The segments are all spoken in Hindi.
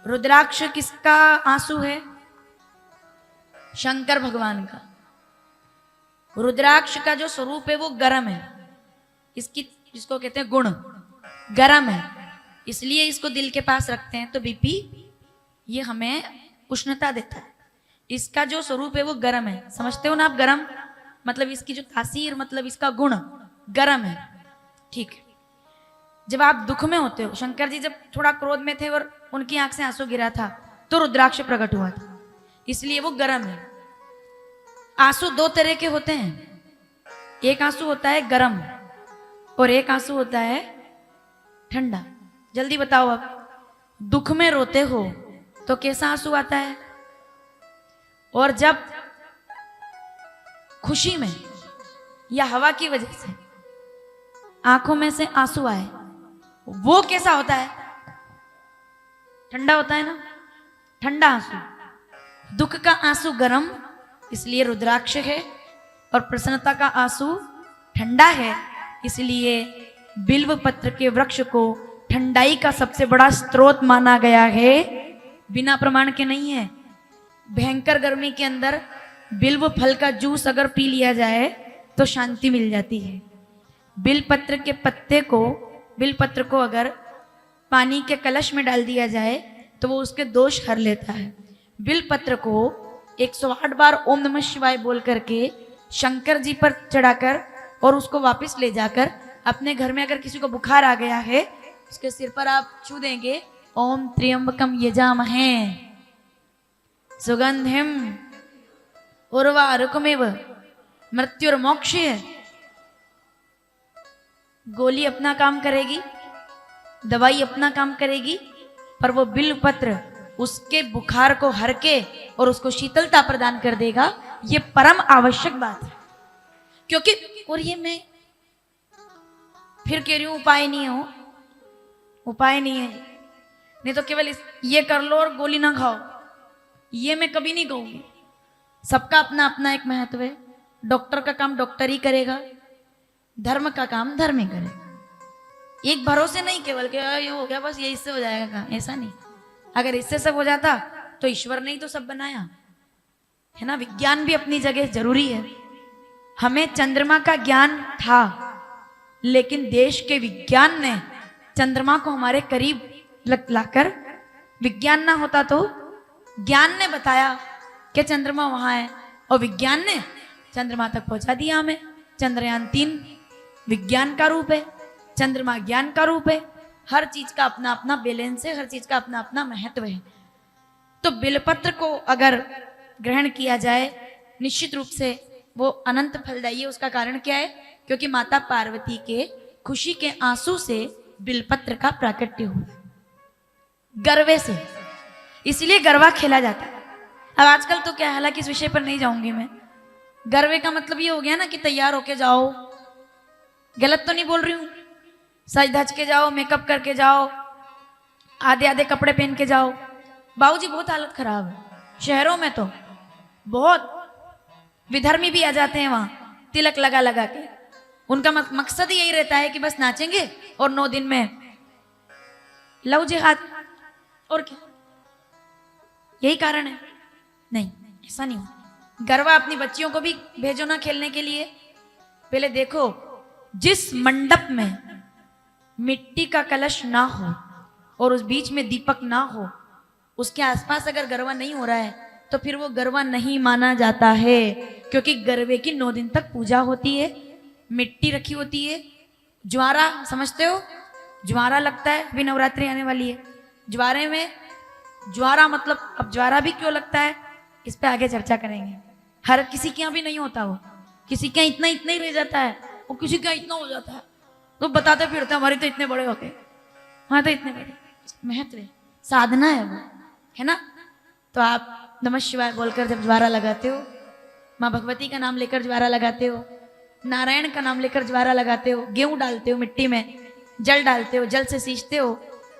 रुद्राक्ष किसका आंसू है? शंकर भगवान का। रुद्राक्ष का जो स्वरूप है वो गर्म है, इसकी जिसको कहते हैं गुण गर्म है, इसलिए इसको दिल के पास रखते हैं तो बीपी ये हमें उष्णता देता है। इसका जो स्वरूप है वो गर्म है, समझते हो ना आप? गर्म मतलब इसकी जो तासीर मतलब इसका गुण गर्म है, ठीक है। जब आप दुख में होते हो, शंकर जी जब थोड़ा क्रोध में थे और उनकी आंख से आंसू गिरा था तो रुद्राक्ष प्रकट हुआ था, इसलिए वो गर्म है। आंसू दो तरह के होते हैं, एक आंसू होता है गर्म और एक आंसू होता है ठंडा। जल्दी बताओ, अब दुख में रोते हो तो कैसा आंसू आता है? और जब खुशी में या हवा की वजह से आंखों में से आंसू आए वो कैसा होता है? ठंडा होता है ना, ठंडा आंसू। दुख का आंसू गर्म इसलिए रुद्राक्ष है, और प्रसन्नता का आंसू ठंडा है, इसलिए बिल्व पत्र के वृक्ष को ठंडाई का सबसे बड़ा स्रोत माना गया है। बिना प्रमाण के नहीं है। भयंकर गर्मी के अंदर बिल्व फल का जूस अगर पी लिया जाए तो शांति मिल जाती है। बिलपत्र के पत्ते को, बिलपत्र को अगर पानी के कलश में डाल दिया जाए तो वो उसके दोष हर लेता है। बिलपत्र को 108 बार ओम नमः शिवाय बोल करके शंकर जी पर चढ़ाकर और उसको वापस ले जाकर अपने घर में अगर किसी को बुखार आ गया है उसके सिर पर आप छू देंगे, ओम त्र्यंबकम यजामहे सुगंधिम उर्वारुकमेव मृत्युर्मोक्षय। गोली अपना काम करेगी, दवाई अपना काम करेगी, पर वो बिल्व पत्र उसके बुखार को हर के और उसको शीतलता प्रदान कर देगा। ये परम आवश्यक बात है, क्योंकि और ये मैं फिर कह रही हूं उपाय नहीं हो, उपाय नहीं है, नहीं तो केवल ये कर लो और गोली ना खाओ, ये मैं कभी नहीं कहूंगी। सबका अपना अपना एक महत्व है। डॉक्टर का काम डॉक्टर ही करेगा, धर्म का काम धर्म ही करेगा। एक भरोसे नहीं केवल कि ये हो गया बस ये इससे हो जाएगा काम, ऐसा नहीं। अगर इससे सब हो जाता तो ईश्वर ने ही तो सब बनाया है ना। विज्ञान भी अपनी जगह जरूरी है। हमें चंद्रमा का ज्ञान था, लेकिन देश के विज्ञान ने चंद्रमा को हमारे करीब लाकर, विज्ञान ना होता तो ज्ञान ने बताया कि चंद्रमा वहां है और विज्ञान ने चंद्रमा तक पहुंचा दिया हमें। चंद्रयान 3 विज्ञान का रूप है, चंद्रमा ज्ञान का रूप है। हर चीज का अपना अपना बैलेंस है, हर चीज का अपना अपना महत्व है। तो बिलपत्र को अगर ग्रहण किया जाए निश्चित रूप से वो अनंत फलदायी है। उसका कारण क्या है? क्योंकि माता पार्वती के खुशी के आंसू से बिलपत्र का प्राकट्य हुआ, गर्वे से, इसलिए गरबा खेला जाता है। अब आजकल तो क्या, हालांकि इस विषय पर नहीं जाऊंगी मैं, गरबे का मतलब ये हो गया ना कि तैयार होके जाओ। गलत तो नहीं बोल रही हूं, सज धज के जाओ, मेकअप करके जाओ, आधे आधे कपड़े पहन के जाओ। बाबूजी बहुत हालत खराब है शहरों में, तो बहुत विधर्मी भी आ जाते हैं वहां तिलक लगा लगा के। उनका मकसद ही यही रहता है कि बस नाचेंगे और 9 दिन में लव जिहाद, और क्या, यही कारण है। नहीं, ऐसा नहीं हो। गरबा अपनी बच्चियों को भी भेजो ना खेलने के लिए। पहले देखो, जिस मंडप में मिट्टी का कलश ना हो और उस बीच में दीपक ना हो, उसके आसपास अगर गरबा नहीं हो रहा है तो फिर वो गरबा नहीं माना जाता है। क्योंकि गरबे की 9 दिन तक पूजा होती है, मिट्टी रखी होती है। ज्वारा समझते हो? ज्वारा लगता है, अभी नवरात्रि आने वाली है। ज्वारे में ज्वारा मतलब, अब ज्वारा भी क्यों लगता है इस पे आगे चर्चा करेंगे। हर किसी के यहाँ भी नहीं होता, वो किसी के यहाँ इतना इतना ही रह जाता है, वो किसी के यहाँ इतना हो जाता है, तो बताते फिरते हमारे तो इतने बड़े होते, वहां तो इतने बड़े। महत्व है, साधना है वो, है ना। तो आप नमः शिवाय बोलकर जब ज्वारा लगाते हो, माँ भगवती का नाम लेकर ज्वारा लगाते हो, नारायण का नाम लेकर ज्वारा लगाते हो, गेहूं डालते हो मिट्टी में, जल डालते हो, जल से सींचते हो,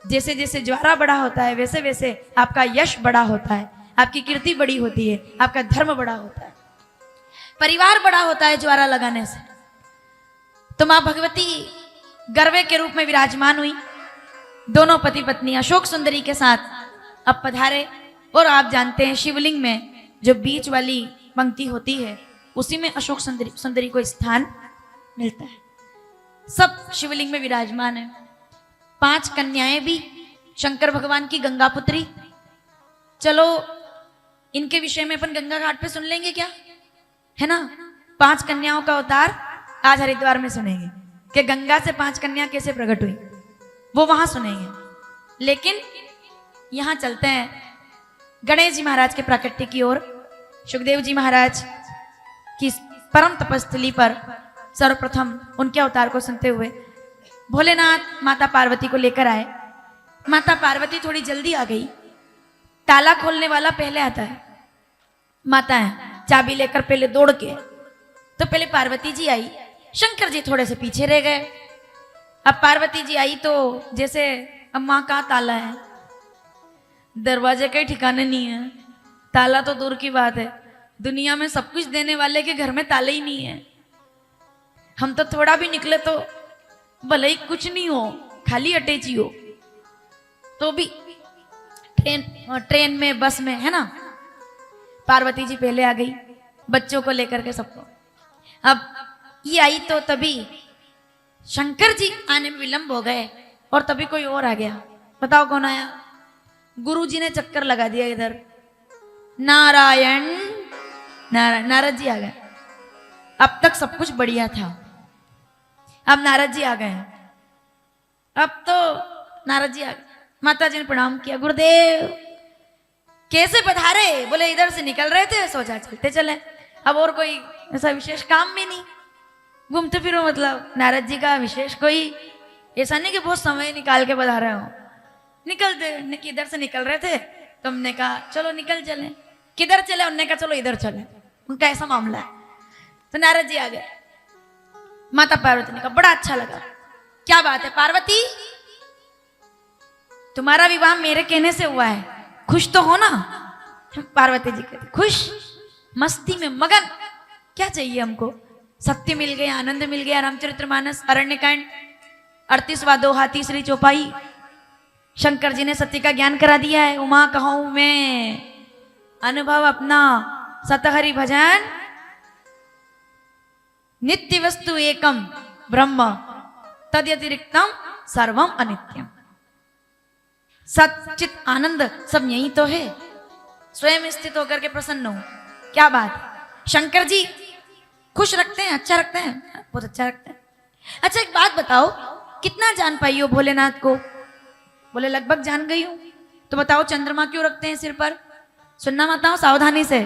जैसे जैसे ज्वारा बड़ा होता है वैसे वैसे आपका यश बड़ा होता है, आपकी कीर्ति बड़ी होती है, आपका धर्म बड़ा होता है, परिवार बड़ा होता है ज्वारा लगाने से। तो माँ भगवती गरबे के रूप में विराजमान हुई, दोनों पति पत्नी अशोक सुंदरी के साथ अब पधारे। और आप जानते हैं शिवलिंग में जो बीच वाली पंक्ति होती है उसी में अशोक सुंदरी को स्थान मिलता है। सब शिवलिंग में विराजमान है। 5 कन्याएं भी शंकर भगवान की गंगा पुत्री। चलो इनके विषय में अपन गंगा घाट पे सुन लेंगे क्या, है ना। 5 कन्याओं का अवतार आज हरिद्वार में सुनेंगे कि गंगा से 5 कन्या कैसे प्रकट हुई, वो वहां सुनेंगे। लेकिन यहां चलते हैं गणेश जी महाराज के प्राकट्य की ओर। सुखदेव जी महाराज की परम तपस्थली पर सर्वप्रथम उनके अवतार को सुनते हुए भोलेनाथ माता पार्वती को लेकर आए। माता पार्वती थोड़ी जल्दी आ गई। ताला खोलने वाला पहले आता है, माता है चाबी लेकर पहले दौड़ के। तो पहले पार्वती जी आई, शंकर जी थोड़े से पीछे रह गए। अब पार्वती जी आई तो जैसे अम्मा का ताला है, दरवाजे का ही ठिकाने नहीं है। ताला तो दूर की बात है, दुनिया में सब कुछ देने वाले के घर में ताले ही नहीं है। हम तो थोड़ा भी निकले तो भले ही कुछ नहीं हो, खाली अटैची हो तो भी ट्रेन में बस में, है ना। पार्वती जी पहले आ गई बच्चों को लेकर के सबको। अब ये आई तो तभी शंकर जी आने में विलंब हो गए और तभी कोई और आ गया। बताओ कौन आया। गुरु जी ने चक्कर लगा दिया इधर। नारायण नारायण, नारद जी आ गए। अब तक सब कुछ बढ़िया था, अब नारद जी आ गए। अब तो नारद जी आ गए। माता जी ने प्रणाम किया, गुरुदेव कैसे पधारे। बोले इधर से निकल रहे थे, सोचा चलते चले। अब और कोई ऐसा विशेष काम भी नहीं, घूमते फिरो। मतलब नारद जी का विशेष कोई ऐसा नहीं कि बहुत समय निकाल के पधारे हो। निकलते किधर से निकल रहे थे तो हमने कहा चलो निकल चले। किधर चले, उन्होंने कहा चलो इधर चले। उनका ऐसा मामला है। तो नारद जी आ गए। माता पार्वती ने कहा बड़ा अच्छा लगा। क्या बात है पार्वती, तुम्हारा विवाह मेरे कहने से हुआ है, खुश तो हो ना। पार्वती जी कहती खुश, मस्ती में मगन, क्या चाहिए हमको। सत्य मिल गया, आनंद मिल गया। रामचरितमानस अरण्यकांड 38वां दोहा, तीसरी चौपाई। शंकर जी ने सत्य का ज्ञान करा दिया है। उमा कहूं मैं अनुभव अपना, सतहरि भजन नित्य वस्तु एकम ब्रह्म, तद्यतिरिक्तम सर्वम अनित्यम। सचित आनंद सब यही तो है। स्वयं स्थित होकर के प्रसन्न हो, क्या बात। शंकर जी खुश रखते हैं, अच्छा रखते हैं, बहुत अच्छा रखते हैं। अच्छा एक बात बताओ, कितना जान पाई हो भोलेनाथ को। बोले लगभग जान गई हूं। तो बताओ चंद्रमा क्यों रखते हैं सिर पर। सुनना माताओं सावधानी से,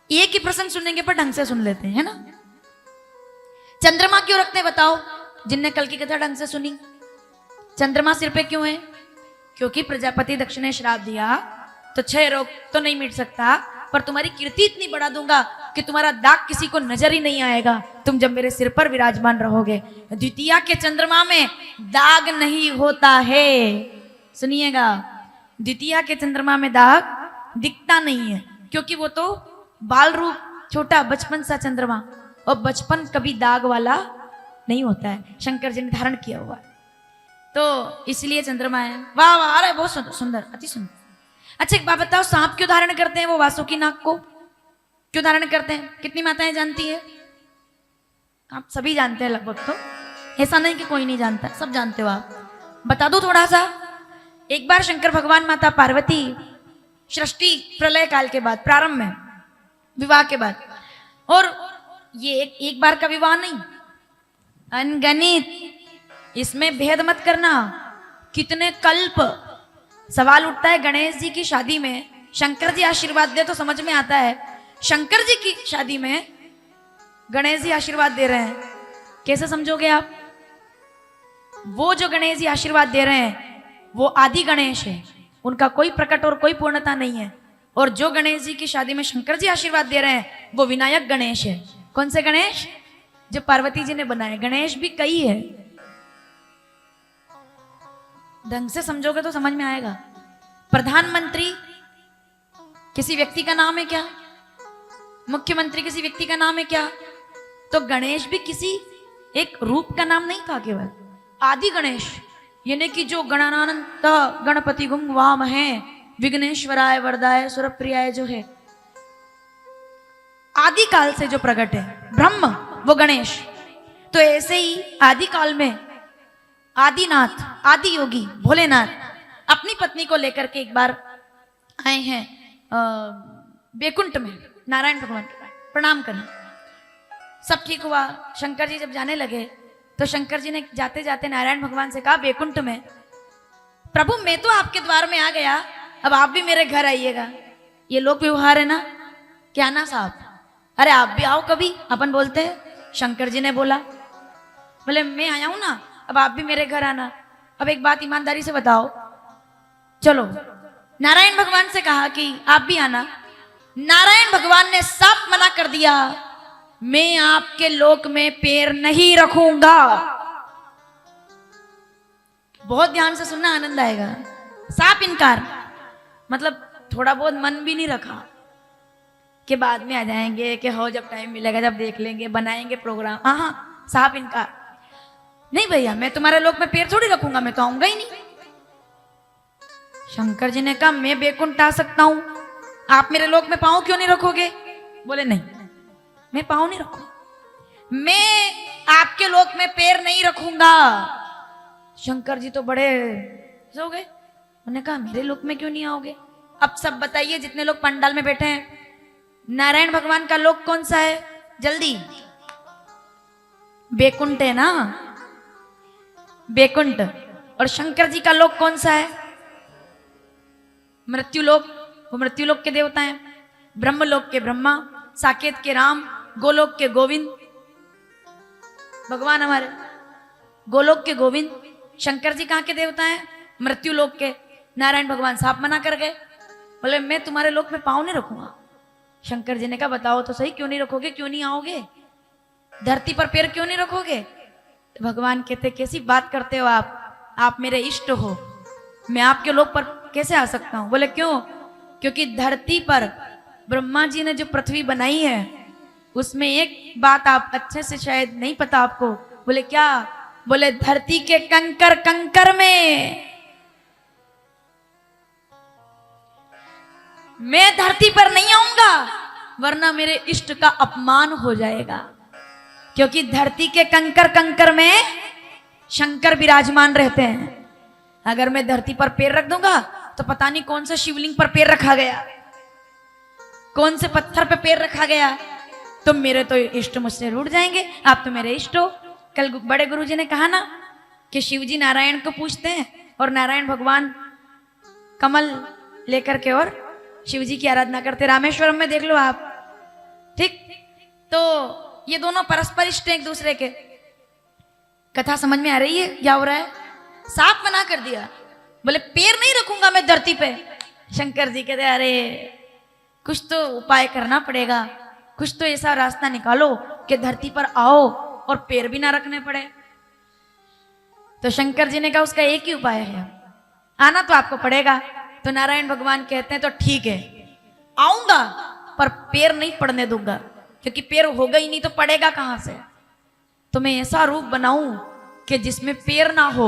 एक ही प्रश्न सुनेंगे पर ढंग से सुन लेते हैं, है ना। चंद्रमा क्यों रखते हैं बताओ, जिनने कल की कथा ढंग से सुनी। चंद्रमा सिर पे क्यों है, क्योंकि प्रजापति दक्ष ने श्राप दिया तो 6 रोग तो नहीं मिट सकता, पर तुम्हारी कीर्ति इतनी बढ़ा दूंगा कि तुम्हारा दाग किसी को नजर ही नहीं आएगा, तुम जब मेरे सिर पर विराजमान रहोगे। द्वितीया के चंद्रमा में दाग नहीं होता है। सुनिएगा, द्वितीया के चंद्रमा में दाग दिखता नहीं है, क्योंकि वो तो बाल रूप छोटा बचपन सा चंद्रमा, और बचपन कभी दाग वाला नहीं होता है। शंकर जी ने धारण किया हुआ है, तो इसलिए चंद्रमा है। वाह वाह, अरे बहुत सुंदर सुंदर, अति सुंदर। अच्छा एक बात बताओ, सांप क्यों धारण करते हैं वो वासुकी नाग को, क्यों धारण करते हैं। कितनी माताएं जानती है। आप सभी जानते हैं लगभग, तो ऐसा नहीं कि कोई नहीं जानता, सब जानते हो आप। बता दो थोड़ा सा। एक बार शंकर भगवान माता पार्वती सृष्टि प्रलय काल के बाद, प्रारंभ में विवाह के बाद, और ये एक बार का विवाह नहीं, अनगणित, इसमें भेद मत करना, कितने कल्प। सवाल उठता है गणेश जी की शादी में शंकर जी आशीर्वाद दे तो समझ में आता है, शंकर जी की शादी में गणेश जी आशीर्वाद दे रहे हैं, कैसे समझोगे आप। वो जो गणेश जी आशीर्वाद दे रहे हैं वो आदि गणेश है, उनका कोई प्रकट और कोई पूर्णता नहीं है। और जो गणेश जी की शादी में शंकर जी आशीर्वाद दे रहे हैं वो विनायक गणेश है। कौन से गणेश, जो पार्वती जी ने बनाए। गणेश भी कई है, ढंग से समझोगे तो समझ में आएगा। प्रधानमंत्री किसी व्यक्ति का नाम है क्या, मुख्यमंत्री किसी व्यक्ति का नाम है क्या, तो गणेश भी किसी एक रूप का नाम नहीं था केवल, आदि गणेश। यानी कि जो गणानंत गणपति गुम वाम है, विघ्नेश्वराय वरदाय सुरप्रियाय जो है, आदि काल से जो प्रकट है ब्रह्म, वो गणेश। तो ऐसे ही आदि काल में आदिनाथ, आदि योगी भोलेनाथ अपनी पत्नी को लेकर के एक बार आए हैं बैकुंठ में नारायण भगवान के पास प्रणाम करने। सब ठीक हुआ, शंकर जी जब जाने लगे तो शंकर जी ने जाते जाते नारायण भगवान से कहा बैकुंठ में, प्रभु मैं तो आपके द्वार में आ गया, अब आप भी मेरे घर आइएगा। ये लोक व्यवहार है ना, क्या ना साहब, अरे आप भी आओ कभी, अपन बोलते हैं। शंकर जी ने बोला, बोले मैं आया हूं ना, अब आप भी मेरे घर आना। अब एक बात ईमानदारी से बताओ, चलो नारायण भगवान से कहा कि आप भी आना, नारायण भगवान ने साफ मना कर दिया, मैं आपके लोक में पैर नहीं रखूंगा। बहुत ध्यान से सुनना, आनंद आएगा। साफ इनकार, मतलब थोड़ा बहुत मन भी नहीं रखा कि बाद में आ जाएंगे, कि हो जब टाइम मिलेगा जब देख लेंगे, बनाएंगे प्रोग्राम। हाँ, साफ इनकार, नहीं भैया मैं तुम्हारे लोक में पैर थोड़ी रखूंगा, मैं तो आऊंगा ही नहीं। शंकर जी ने कहा मैं बैकुंठ आ सकता हूं, आप मेरे लोक में पांव क्यों नहीं रखोगे? बोले नहीं, मैं पांव नहीं रखूंगा, मैं आपके लोक में पैर नहीं रखूंगा। शंकर जी तो बड़े हो गए, उन्होंने कहा मेरे लोक में क्यों नहीं आओगे? अब सब बताइए जितने लोग पंडाल में बैठे हैं, नारायण भगवान का लोक कौन सा है? जल्दी, बैकुंठ है ना, बैकुंठ। और शंकर जी का लोक कौन सा है? मृत्युलोक, वो मृत्युलोक के देवता हैं। ब्रह्मलोक के ब्रह्मा, साकेत के राम, गोलोक के गोविंद, भगवान हमारे गोलोक के गोविंद। शंकर जी कहाँ के देवता हैं? मृत्युलोक के। नारायण भगवान साफ मना कर गए, बोले मैं तुम्हारे लोक में पांव नहीं रखूंगा। शंकर जी ने कहा बताओ तो सही, क्यों नहीं रखोगे, क्यों नहीं आओगे, धरती पर पैर क्यों नहीं रखोगे? तो भगवान कहते कैसी बात करते हो आप मेरे इष्ट हो, मैं आपके लोक पर कैसे आ सकता हूं? बोले क्यों? क्योंकि धरती पर ब्रह्मा जी ने जो पृथ्वी बनाई है उसमें एक बात आप अच्छे से शायद नहीं पता आपको। बोले क्या? बोले धरती के कंकर कंकर में मैं धरती पर नहीं आऊंगा, वरना मेरे इष्ट का अपमान हो जाएगा। क्योंकि धरती के कंकर कंकर में शंकर विराजमान रहते हैं। अगर मैं धरती पर पैर रख दूंगा तो पता नहीं कौन से शिवलिंग पर पैर रखा गया, कौन से पत्थर पे पैर रखा गया, तो मेरे तो इष्ट मुझसे रूठ जाएंगे। आप तो मेरे इष्ट हो। कल बड़े गुरुजी ने कहा ना कि शिव जी नारायण को पूछते हैं और नारायण भगवान कमल लेकर के और शिव जी की आराधना करते। रामेश्वरम में देख लो आप, ठीक। तो ये दोनों परस्पर इष्ट हैं एक दूसरे के। कथा समझ में आ रही है क्या हो रहा है? साफ मना कर दिया, बोले पैर नहीं रखूंगा मैं धरती पे। शंकर जी कहते अरे कुछ तो उपाय करना पड़ेगा, कुछ तो ऐसा रास्ता निकालो कि धरती पर आओ और पैर भी ना रखने पड़े। तो शंकर जी ने कहा उसका एक ही उपाय है, आना तो आपको पड़ेगा। तो नारायण भगवान कहते हैं तो ठीक है आऊंगा, पर पैर नहीं पड़ने दूंगा, क्योंकि पैर होगा ही नहीं तो पड़ेगा कहां से। तो मैं ऐसा रूप बनाऊं कि जिसमें पैर ना हो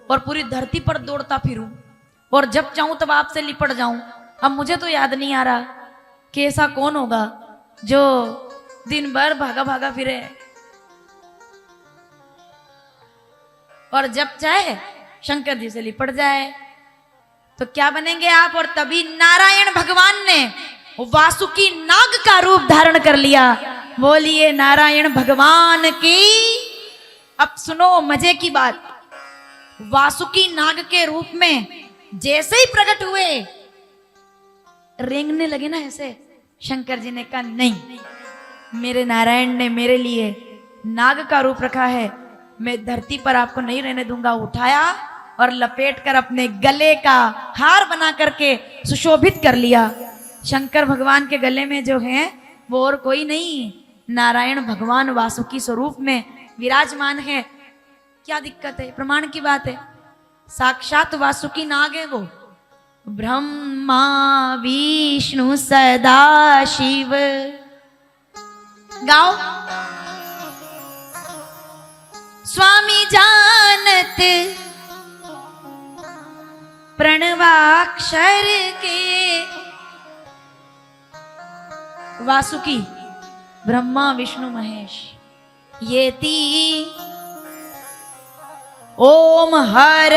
और पूरी धरती पर दौड़ता फिरूं, और जब चाहूं तब आपसे लिपट जाऊं। अब मुझे तो याद नहीं आ रहा कि ऐसा कौन होगा जो दिन भर भागा भागा फिरे और जब चाहे शंकर जी से लिपट जाए। तो क्या बनेंगे आप? और तभी नारायण भगवान ने वासुकी नाग का रूप धारण कर लिया। बोलिए नारायण भगवान की। अब सुनो मजे की बात, वासुकी नाग के रूप में जैसे ही प्रकट हुए रेंगने लगे ना ऐसे। शंकर जी ने कहा नहीं, मेरे नारायण ने मेरे लिए नाग का रूप रखा है, मैं धरती पर आपको नहीं रहने दूंगा। उठाया और लपेट कर अपने गले का हार बना करके सुशोभित कर लिया। शंकर भगवान के गले में जो है वो और कोई नहीं, नारायण भगवान वासुकी स्वरूप में विराजमान है। क्या दिक्कत है? प्रमाण की बात है, साक्षात वासुकी नाग है वो। ब्रह्मा विष्णु सदा शिव, गाओ। स्वामी जानत प्रणवाक्षर के वासुकी ब्रह्मा विष्णु महेश ये ती ओम हर।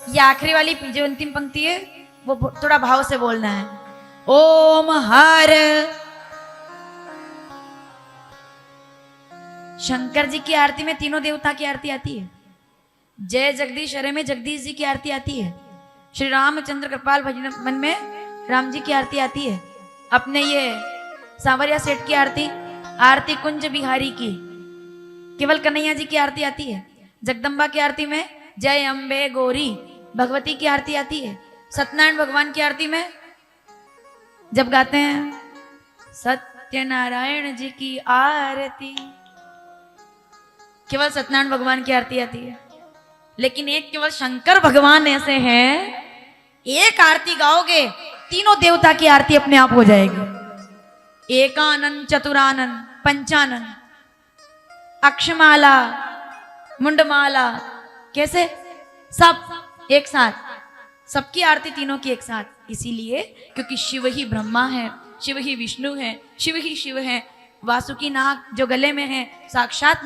ये आखिरी वाली जो अंतिम पंक्ति है वो थोड़ा भाव से बोलना है। ओम हर। शंकर जी की आरती में तीनों देवता की आरती आती है। जय जगदीश हरे में जगदीश जी की आरती आती है। श्री रामचंद्र कृपाल भजन मन में राम जी की आरती आती है। अपने ये सांवरिया सेठ की आरती आरती कुंज बिहारी की, केवल कन्हैया जी की आरती आती है। जगदम्बा की आरती में जय अम्बे गौरी भगवती की आरती आती है। सत्यनारायण भगवान की आरती में जब गाते हैं सत्यनारायण जी की आरती, केवल सत्यनारायण भगवान की आरती आती है। लेकिन एक केवल शंकर भगवान ऐसे हैं, एक आरती गाओगे तीनों देवता की आरती अपने आप हो जाएगी। एकानन चतुरानन पंचानन अक्षमाला मुंडमाला, कैसे सब एक साथ, सबकी आरती तीनों की एक साथ। इसीलिए क्योंकि शिव ही ब्रह्मा है, शिव ही विष्णु है, शिव ही शिव है। वासुकी नाग जो गले में है साक्षात